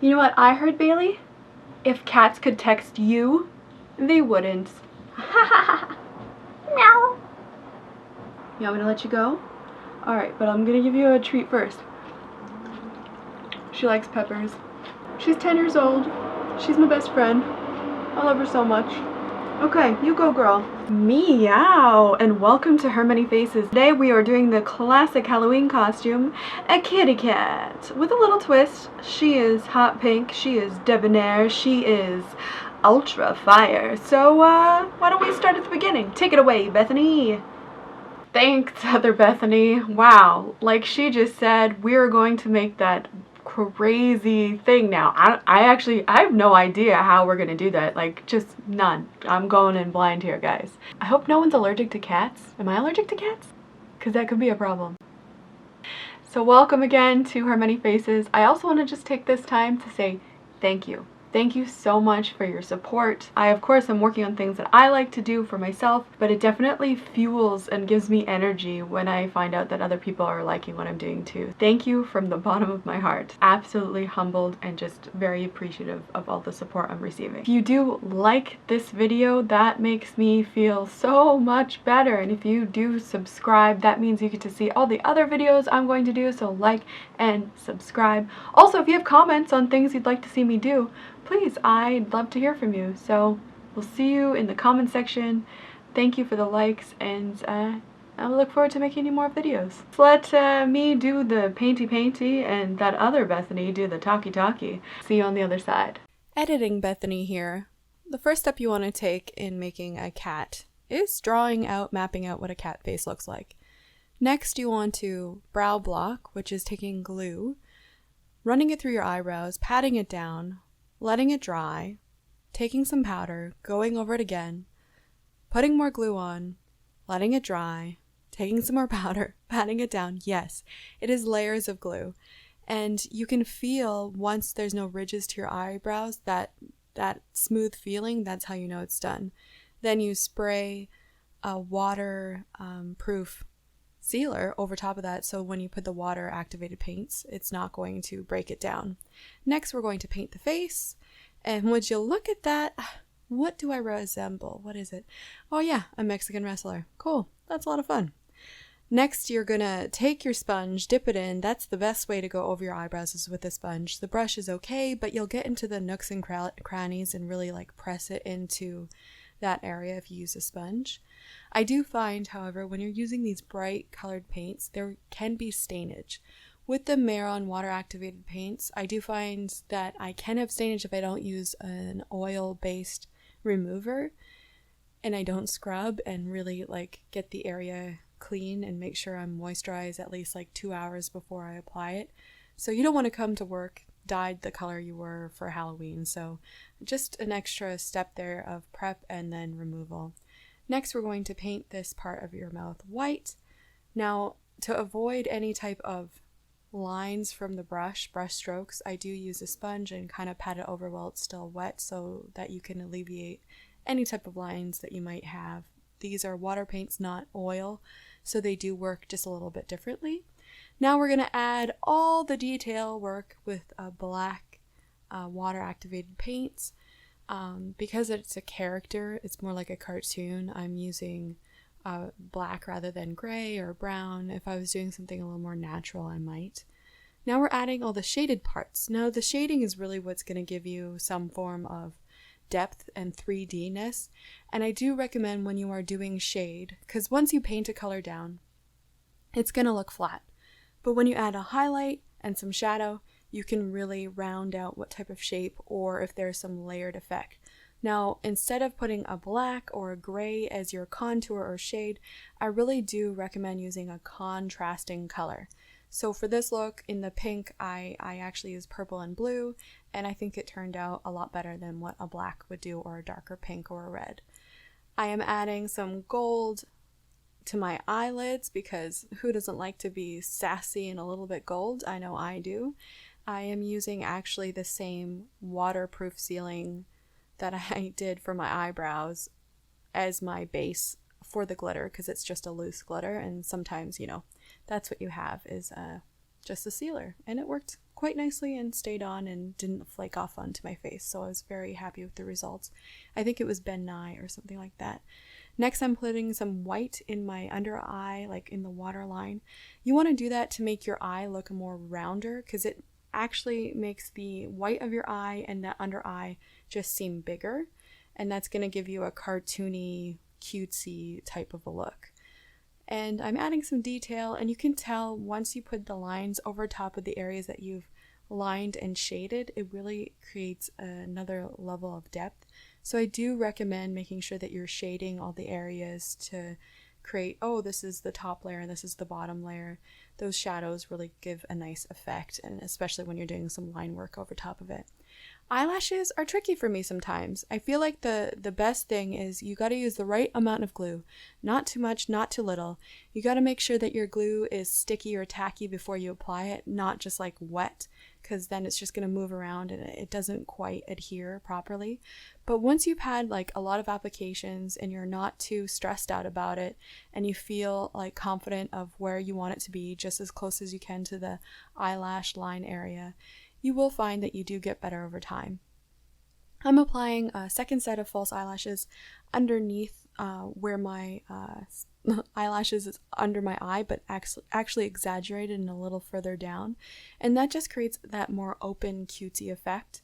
You know what I heard, Bailey? If cats could text you, they wouldn't. Meow. You want me to let you go? Alright, but I'm gonna give you a treat first. She likes peppers. She's 10 years old. She's my best friend. I love her so much. Okay, you go, girl. Meow, and welcome to Her Many Faces. Today we are doing the classic Halloween costume, a kitty cat. With a little twist. She is hot pink, she is debonair, she is ultra fire. So, why don't we start at the beginning? Take it away, Bethany. Thanks, Other Bethany. Wow, like she just said, we're going to make that crazy thing now. I have no idea how we're gonna do that. Like, just none. I'm going in blind here, guys. I hope no one's allergic to cats. Am I allergic to cats? Because that could be a problem. So welcome again to Her Many Faces. I also want to just take this time to say thank you. Thank you so much for your support. I, of course, am working on things that I like to do for myself, but it definitely fuels and gives me energy when I find out that other people are liking what I'm doing too. Thank you from the bottom of my heart. Absolutely humbled and just very appreciative of all the support I'm receiving. If you do like this video, that makes me feel so much better. And if you do subscribe, that means you get to see all the other videos I'm going to do, so like and subscribe. Also, if you have comments on things you'd like to see me do, please, I'd love to hear from you. So we'll see you in the comment section. Thank you for the likes, and I look forward to making you more videos. So let me do the painty and that other Bethany do the talkie. See you on the other side. Editing Bethany here. The first step you want to take in making a cat is mapping out what a cat face looks like. Next, you want to brow block, which is taking glue, running it through your eyebrows, patting it down, letting it dry, taking some powder, going over it again, putting more glue on, letting it dry, taking some more powder, patting it down. Yes, it is layers of glue. And you can feel, once there's no ridges to your eyebrows, that smooth feeling, that's how you know it's done. Then you spray a water-proof sealer over top of that, so when you put the water activated paints, it's not going to break it down. Next, we're going to paint the face, and would you look at that? What do I resemble? What is it? Oh yeah, a Mexican wrestler. Cool, that's a lot of fun. Next, you're gonna take your sponge, dip it in. That's the best way to go over your eyebrows, is with a sponge. The brush is okay, but you'll get into the nooks and crannies and really like press it into that area if you use a sponge. I do find, however, when you're using these bright colored paints, there can be stainage. With the Mehron water activated paints, I do find that I can have stainage if I don't use an oil based remover and I don't scrub and really like get the area clean and make sure I'm moisturized at least like 2 hours before I apply it. So you don't want to come to work dyed the color you were for Halloween, so just an extra step there of prep and then removal. Next, we're going to paint this part of your mouth white. Now, to avoid any type of lines from the brush strokes, I do use a sponge and kind of pat it over while it's still wet so that you can alleviate any type of lines that you might have. These are water paints, not oil, so they do work just a little bit differently. Now we're going to add all the detail work with a black water activated paints. Because it's a character, it's more like a cartoon, I'm using black rather than gray or brown. If I was doing something a little more natural, I might. Now we're adding all the shaded parts. Now the shading is really what's going to give you some form of depth and 3D-ness. And I do recommend when you are doing shade, because once you paint a color down, it's going to look flat. But when you add a highlight and some shadow, you can really round out what type of shape or if there's some layered effect. Now, instead of putting a black or a gray as your contour or shade, I really do recommend using a contrasting color. So for this look, in the pink, I actually used purple and blue, and I think it turned out a lot better than what a black would do, or a darker pink or a red. I am adding some gold to my eyelids, because who doesn't like to be sassy and a little bit gold? I know I do. I am using actually the same waterproof sealing that I did for my eyebrows as my base for the glitter, because it's just a loose glitter, and sometimes, you know, that's what you have, is just a sealer, and it worked quite nicely and stayed on and didn't flake off onto my face, so I was very happy with the results. I think it was Ben Nye or something like that. Next, I'm putting some white in my under eye, like in the waterline. You want to do that to make your eye look more rounder, because it actually makes the white of your eye and the under eye just seem bigger, and that's going to give you a cartoony, cutesy type of a look. And I'm adding some detail, and you can tell once you put the lines over top of the areas that you've lined and shaded, it really creates another level of depth. So I do recommend making sure that you're shading all the areas to create, oh, this is the top layer and this is the bottom layer. Those shadows really give a nice effect, and especially when you're doing some line work over top of it. Eyelashes are tricky for me sometimes. I feel like the best thing is you got to use the right amount of glue. Not too much, not too little. You got to make sure that your glue is sticky or tacky before you apply it, not just like wet, because then it's just going to move around and it doesn't quite adhere properly. But once you've had like a lot of applications and you're not too stressed out about it, and you feel like confident of where you want it to be, just as close as you can to the eyelash line area, you will find that you do get better over time. I'm applying a second set of false eyelashes underneath where my eyelashes is under my eye, but actually exaggerated and a little further down, and that just creates that more open, cutesy effect.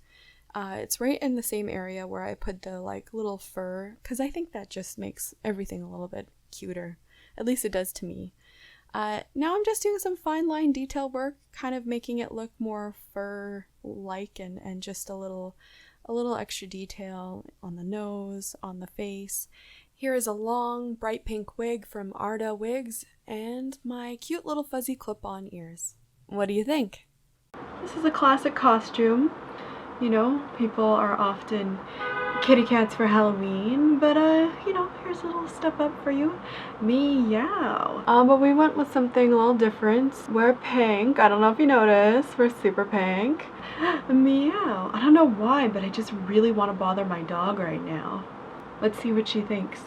It's right in the same area where I put the like little fur, because I think that just makes everything a little bit cuter. At least it does to me. Now I'm just doing some fine line detail work, kind of making it look more fur-like and just a little extra detail on the nose, on the face. Here is a long, bright pink wig from Arda Wigs and my cute little fuzzy clip-on ears. What do you think? This is a classic costume. You know, people are often kitty cats for Halloween, but you know, here's a little step up for you. Meow. But we went with something a little different. We're pink. I don't know if you noticed. We're super pink. Meow. I don't know why, but I just really want to bother my dog right now. Let's see what she thinks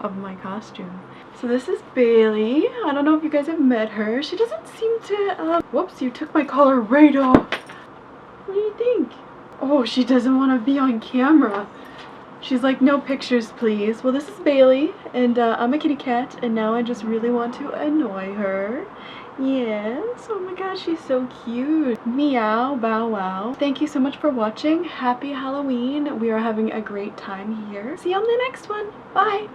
of my costume. So this is Bailey. I don't know if you guys have met her. She doesn't seem to, whoops, you took my collar right off. What do you think? Oh, she doesn't want to be on camera. She's like, no pictures, please. Well, this is Bailey, and I'm a kitty cat, and now I just really want to annoy her. Yes. Oh my gosh, she's so cute. Meow, bow wow. Thank you so much for watching. Happy Halloween. We are having a great time here. See you on the next one. Bye.